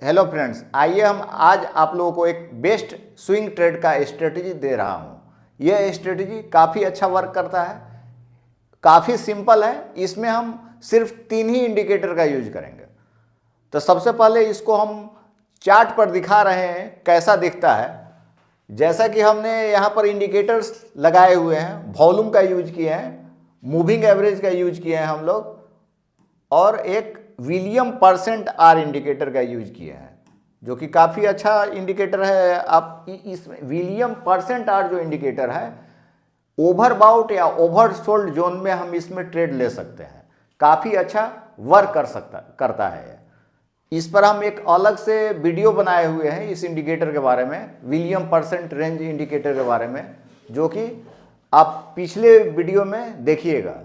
Hello friends, आइए हम आज आप लोगों को एक बेस्ट स्विंग ट्रेड का स्ट्रेटजी दे रहा हूं। यह स्ट्रेटजी काफ़ी अच्छा वर्क करता है, काफ़ी सिंपल है। इसमें हम सिर्फ 3 ही इंडिकेटर का यूज करेंगे। तो सबसे पहले इसको हम चार्ट पर दिखा रहे हैं कैसा दिखता है। जैसा कि हमने यहाँ पर इंडिकेटर्स लगाए हुए हैं, वॉल्यूम का यूज किए हैं, मूविंग एवरेज का यूज किए हैं हम लोग, और एक विलियम परसेंट आर इंडिकेटर का यूज किया है, जो कि काफ़ी अच्छा इंडिकेटर है। आप इसमें विलियम परसेंट आर जो इंडिकेटर है, ओवरबाउट या ओवरसोल्ड जोन में हम इसमें ट्रेड ले सकते हैं। काफ़ी अच्छा वर्क करता है। इस पर हम एक अलग से वीडियो बनाए हुए हैं इस इंडिकेटर के बारे में, विलियम परसेंट रेंज इंडिकेटर के बारे में, जो कि आप पिछले वीडियो में देखिएगा।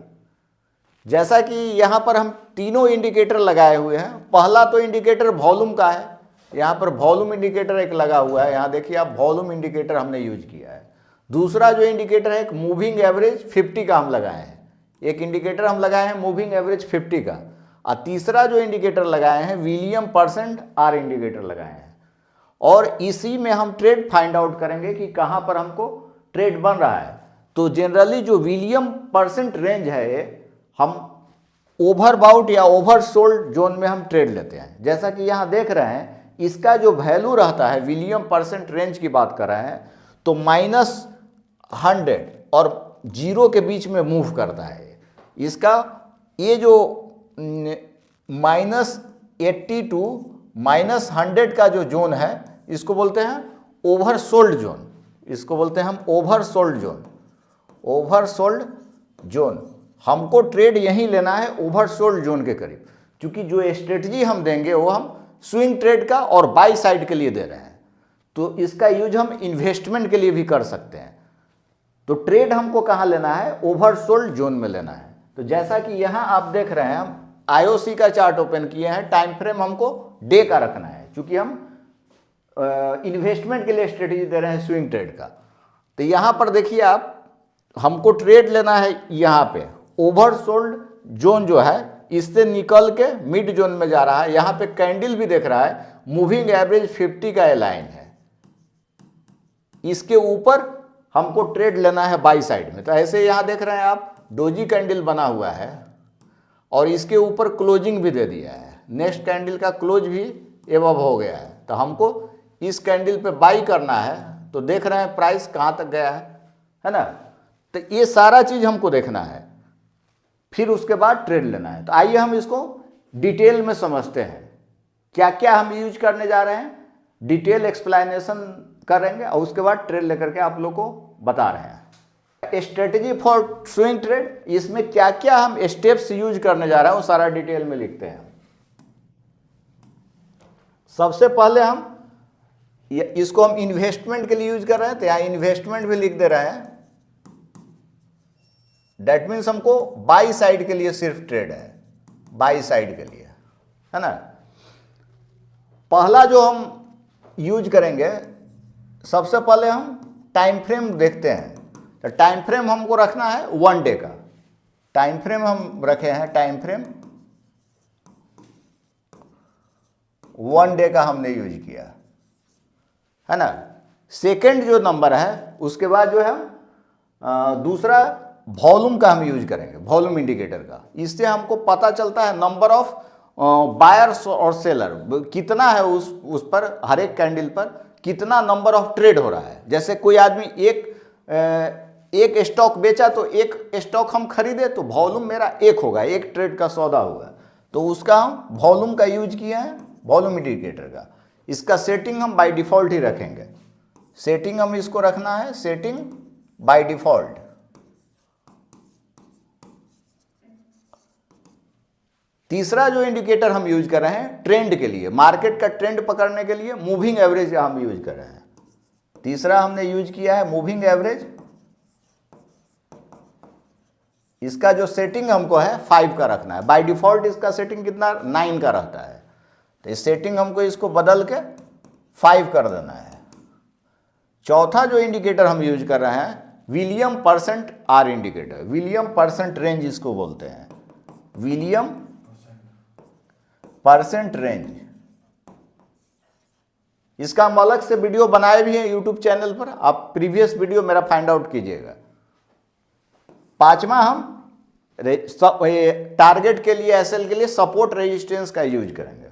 जैसा कि यहाँ पर हम तीनों इंडिकेटर लगाए हुए हैं। पहला तो इंडिकेटर वॉल्यूम का है, यहाँ पर वॉल्यूम इंडिकेटर एक लगा हुआ है, यहाँ देखिए आप, वॉल्यूम इंडिकेटर हमने यूज किया है। दूसरा जो इंडिकेटर है, एक मूविंग एवरेज 50 का हम लगाए हैं। एक इंडिकेटर हम लगाए हैं मूविंग एवरेज 50 का, और तीसरा जो इंडिकेटर लगाए हैं विलियम परसेंट आर इंडिकेटर लगाए हैं। और इसी में हम ट्रेड फाइंड आउट करेंगे कि कहाँ पर हमको ट्रेड बन रहा है। तो जनरली जो विलियम परसेंट रेंज है, हम ओवरबाउट या ओवरसोल्ड जोन में हम ट्रेड लेते हैं। जैसा कि यहाँ देख रहे हैं, इसका जो वैल्यू रहता है, विलियम परसेंट रेंज की बात कर रहे हैं, तो -100 और 0 के बीच में मूव करता है। इसका ये जो -80 टू -100 का जो जोन है, इसको बोलते हैं ओवरसोल्ड जोन। इसको बोलते हैं हम ओवरसोल्ड जोन। ओवरसोल्ड जोन हमको ट्रेड यहीं लेना है, ओवरसोल्ड जोन के करीब, क्योंकि जो स्ट्रेटजी हम देंगे वो हम स्विंग ट्रेड का और बाई साइड के लिए दे रहे हैं। तो इसका यूज हम इन्वेस्टमेंट के लिए भी कर सकते हैं। तो ट्रेड हमको कहाँ लेना है? ओवरसोल्ड जोन में लेना है। तो जैसा कि यहाँ आप देख रहे हैं, हम IOC का चार्ट ओपन किए हैं। टाइम फ्रेम हमको डे का रखना है, क्योंकि हम इन्वेस्टमेंट के लिए स्ट्रेटजी दे रहे हैं स्विंग ट्रेड का। तो यहाँ पर देखिए आप, हमको ट्रेड लेना है यहाँ पे ओवरसोल्ड जोन जो है, इससे निकल के मिड जोन में जा रहा है। यहाँ पे कैंडल भी देख रहा है, मूविंग एवरेज 50 का लाइन है। इसके ऊपर हमको ट्रेड लेना है बाई साइड में। तो ऐसे यहाँ देख रहे हैं आप, डोजी कैंडल बना हुआ है और इसके ऊपर क्लोजिंग भी दे दिया है। नेक्स्ट कैंडल का क्लोज भी एबव हो गया है। तो हमको इस कैंडल पे बाई करना है। तो देख रहे हैं प्राइस कहाँ तक गया है ना। तो ये सारा चीज़ हमको देखना है, फिर उसके बाद ट्रेड लेना है। तो आइए हम इसको डिटेल में समझते हैं, क्या क्या हम यूज करने जा रहे हैं। डिटेल एक्सप्लेनेशन करेंगे और उसके बाद ट्रेड लेकर के आप लोग को बता रहे हैं। स्ट्रेटजी फॉर स्विंग ट्रेड, इसमें क्या क्या हम स्टेप्स यूज करने जा रहे हैं वो सारा डिटेल में लिखते हैं। सबसे पहले हम इसको हम इन्वेस्टमेंट के लिए यूज कर रहे हैं, तो यहाँ इन्वेस्टमेंट भी लिख दे रहे हैं। डेट मीन्स हमको बाई साइड के लिए सिर्फ ट्रेड है, बाई साइड के लिए, है ना। पहला जो हम यूज करेंगे, सबसे पहले हम टाइम फ्रेम देखते हैं। तो टाइम फ्रेम हमको रखना है 1 डे का। टाइम फ्रेम हम रखे हैं, टाइम फ्रेम 1 डे का हमने यूज किया, है ना। सेकेंड जो नंबर है, उसके बाद जो है दूसरा वॉल्यूम का हम यूज करेंगे, वॉल्यूम इंडिकेटर का। इससे हमको पता चलता है नंबर ऑफ बायर्स और सेलर कितना है, उस पर हर एक कैंडल पर कितना नंबर ऑफ ट्रेड हो रहा है। जैसे कोई आदमी एक स्टॉक बेचा तो एक स्टॉक हम खरीदे, तो वॉल्यूम मेरा 1 होगा, 1 ट्रेड का सौदा होगा। तो उसका हम वॉल्यूम का यूज किया है, वॉल्यूम इंडिकेटर का। इसका सेटिंग हम बाय डिफॉल्ट ही रखेंगे। सेटिंग हम इसको रखना है, सेटिंग बाय डिफॉल्ट। तीसरा जो इंडिकेटर हम यूज कर रहे हैं ट्रेंड के लिए, मार्केट का ट्रेंड पकड़ने के लिए, मूविंग एवरेज का हम यूज कर रहे हैं। तीसरा हमने यूज किया है मूविंग एवरेज। इसका जो सेटिंग हमको है 5 का रखना है। बाय डिफॉल्ट इसका सेटिंग कितना 9 का रहता है। तो इस सेटिंग हमको इसको बदल के 5 कर देना है। चौथा जो इंडिकेटर हम यूज कर रहे हैं, William percent R indicator, William percent range इसको बोलते हैं, विलियम परसेंट रेंज। इसका हम अलग से वीडियो बनाए भी हैं यूट्यूब चैनल पर, आप प्रीवियस वीडियो मेरा फाइंड आउट कीजिएगा। पांचवा हम टारगेट के लिए, एसएल के लिए सपोर्ट रेजिस्टेंस का यूज करेंगे।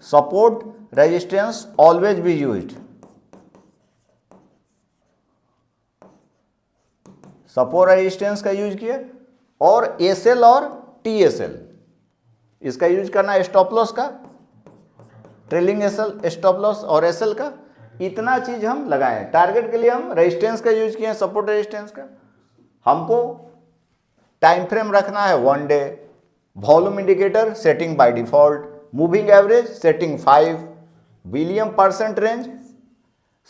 Support resistance always be used. Support resistance का यूज किया, और एसएल और टीएसएल इसका यूज करना है। स्टॉप लॉस का, ट्रेलिंग एसएल, स्टॉप लॉस और एसएल का, इतना चीज हम लगाए। टारगेट के लिए हम रेजिस्टेंस का यूज किए, सपोर्ट रेजिस्टेंस का। हमको टाइम फ्रेम रखना है 1 day, volume indicator setting by default, moving average setting 5, William percent range,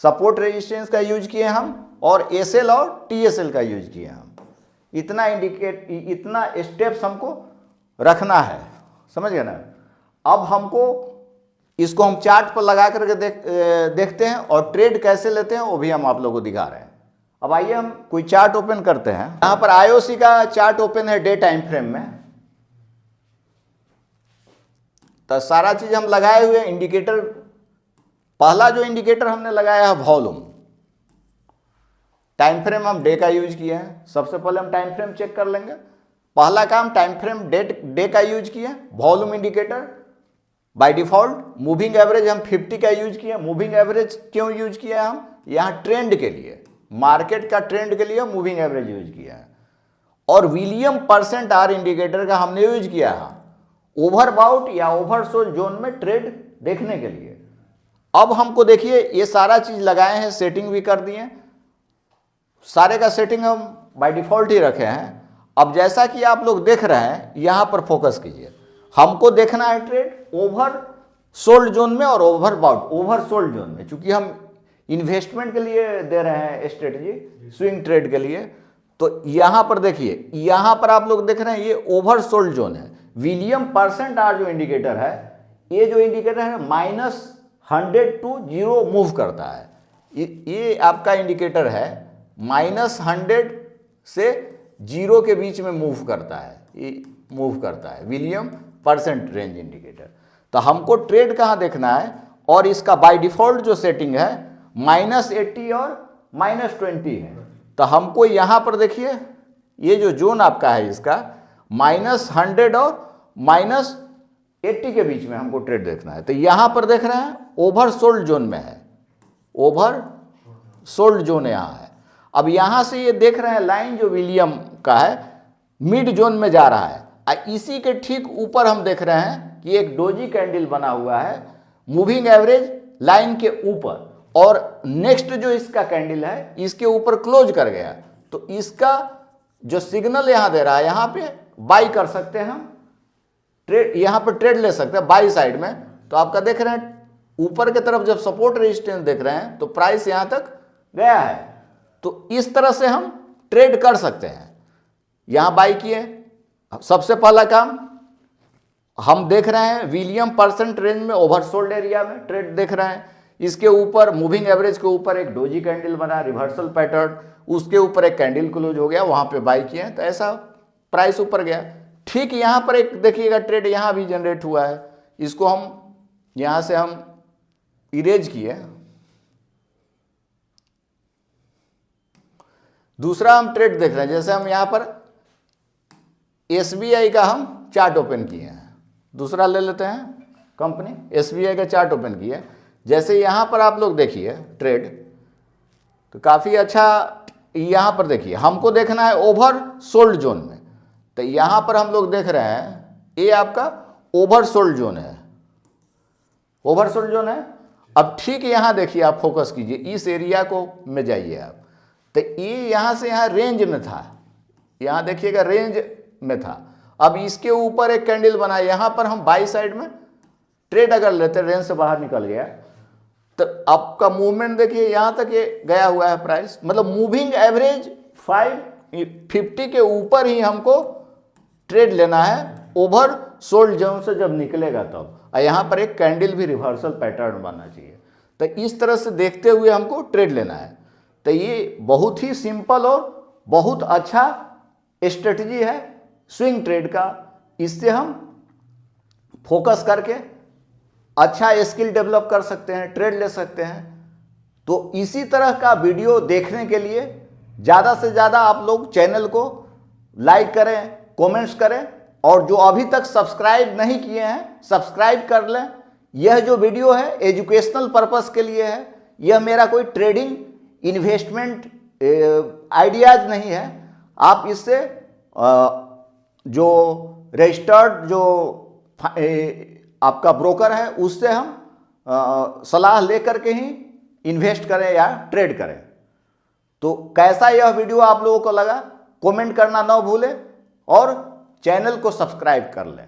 support resistance का यूज किए हम, और एसएल और टीएसएल का यूज किए हम। इतना स्टेप्स हमको रखना है, समझ गए ना। अब हमको इसको हम चार्ट पर लगा करके देखते हैं, और ट्रेड कैसे लेते हैं वो भी हम आप लोगों को दिखा रहे हैं। अब आइए हम कोई चार्ट ओपन करते हैं। यहां पर आईओसी का चार्ट ओपन है डे टाइम फ्रेम में। तो सारा चीज हम लगाए हुए इंडिकेटर। पहला जो इंडिकेटर हमने लगाया है वॉल्यूम। टाइम फ्रेम हम डे का यूज किए हैं। सबसे पहले हम टाइम फ्रेम चेक कर लेंगे। पहला काम टाइम फ्रेम डे का यूज किए। Volume indicator by default, moving average हम 50 का यूज किए। मूविंग एवरेज क्यों यूज किया हम? यहाँ ट्रेंड के लिए, मार्केट का ट्रेंड के लिए मूविंग एवरेज यूज किया है। और विलियम परसेंट आर इंडिकेटर का हमने यूज किया है ओवरबाउट या ओवरसोल्ड जोन में ट्रेड देखने के लिए। अब हमको देखिए ये सारा चीज लगाए हैं, सेटिंग भी कर दिए, सारे का सेटिंग हम बाय डिफॉल्ट ही रखे हैं। अब जैसा कि आप लोग देख रहे हैं, यहां पर फोकस कीजिए। हमको देखना है ट्रेड ओवर सोल्ड जोन में और ओवरबाउट ओवर सोल्ड जोन में। चूंकि हम इन्वेस्टमेंट के लिए दे रहे हैं स्ट्रेटजी, स्विंग ट्रेड के लिए, तो यहां पर देखिए, यहां पर आप लोग देख रहे हैं ये ओवर सोल्ड जोन है। विलियम परसेंट आर जो इंडिकेटर है, ये जो इंडिकेटर है -100 टू 0 मूव करता है। ये आपका इंडिकेटर है -100 से 0 के बीच में मूव करता है। ये मूव करता है विलियम परसेंट रेंज इंडिकेटर। तो हमको ट्रेड कहाँ देखना है, और इसका बाय डिफॉल्ट जो सेटिंग है -80 और -20 है। तो हमको यहाँ पर देखिए ये जो जोन आपका है, इसका -100 और -80 के बीच में हमको ट्रेड देखना है। तो यहाँ पर देख रहे हैं ओवर सोल्ड जोन में है, ओवर सोल्ड जोन यहाँ है। अब यहाँ से ये देख रहे हैं लाइन जो विलियम का है मिड जोन में जा रहा है। इसी के ठीक ऊपर हम देख रहे हैं कि एक डोजी कैंडल बना हुआ है मूविंग एवरेज लाइन के ऊपर, और नेक्स्ट जो इसका कैंडल है इसके ऊपर क्लोज कर गया। तो इसका जो सिग्नल यहां दे रहा है, यहां पे बाई कर सकते हैं हम ट्रेड, यहां पर ट्रेड ले सकते हैं बाई साइड में। तो आपका देख रहे हैं ऊपर की तरफ जब सपोर्ट रेजिस्टेंस देख रहे हैं तो प्राइस यहां तक गया है। तो इस तरह से हम ट्रेड कर सकते हैं। यहां बाई किए, सबसे पहला काम हम देख रहे हैं विलियम परसेंट रेंज में ओवरसोल्ड एरिया में ट्रेड देख रहे हैं। इसके ऊपर मूविंग एवरेज के ऊपर एक डोजी कैंडल बना, रिवर्सल पैटर्न, उसके ऊपर एक कैंडल क्लोज हो गया, वहां पे बाई किए, तो ऐसा प्राइस ऊपर गया। ठीक यहां पर एक देखिएगा ट्रेड यहां भी जनरेट हुआ है, इसको हम यहां से हम इरेज किए। दूसरा हम ट्रेड देख रहे हैं, जैसे हम यहां पर एसबीआई का हम चार्ट ओपन किए हैं। दूसरा ले लेते हैं कंपनी, एसबीआई का चार्ट ओपन किए। जैसे यहां पर आप लोग देखिए ट्रेड, तो काफी अच्छा यहां पर देखिए हमको देखना है ओवर सोल्ड जोन में। तो यहां पर हम लोग देख रहे हैं ये आपका ओवर सोल्ड जोन है, ओवर सोल्ड जोन है। अब ठीक यहां देखिए, आप फोकस कीजिए, इस एरिया को में जाइए आप। तो ये यहां से यहां रेंज में था, यहां देखिएगा रेंज में था। अब इसके ऊपर एक कैंडल बना, यहां पर हम बाई साइड में ट्रेड अगर लेते, रेंज से बाहर निकल गया, तो आपका मूवमेंट देखिए यहां तक ये गया हुआ है प्राइस। मतलब मूविंग एवरेज 550 के ऊपर ही हमको ट्रेड लेना है ओवर सोल्ड जोन से जब निकलेगा तब। और यहां पर एक कैंडल भी रिवर्सल पैटर्न बनना चाहिए। तो इस तरह से देखते हुए हमको ट्रेड लेना है। तो ये बहुत ही सिंपल और बहुत अच्छा स्ट्रेटजी है स्विंग ट्रेड का। इससे हम फोकस करके अच्छा स्किल डेवलप कर सकते हैं, ट्रेड ले सकते हैं। तो इसी तरह का वीडियो देखने के लिए ज़्यादा से ज़्यादा आप लोग चैनल को लाइक करें, कमेंट्स करें, और जो अभी तक सब्सक्राइब नहीं किए हैं सब्सक्राइब कर लें। यह जो वीडियो है एजुकेशनल पर्पस के लिए है, यह मेरा कोई ट्रेडिंग इन्वेस्टमेंट आइडियाज नहीं है। आप इससे जो रजिस्टर्ड जो आपका ब्रोकर है उससे हम सलाह लेकर के ही इन्वेस्ट करें या ट्रेड करें। तो कैसा यह वीडियो आप लोगों को लगा कमेंट करना ना भूलें और चैनल को सब्सक्राइब कर लें।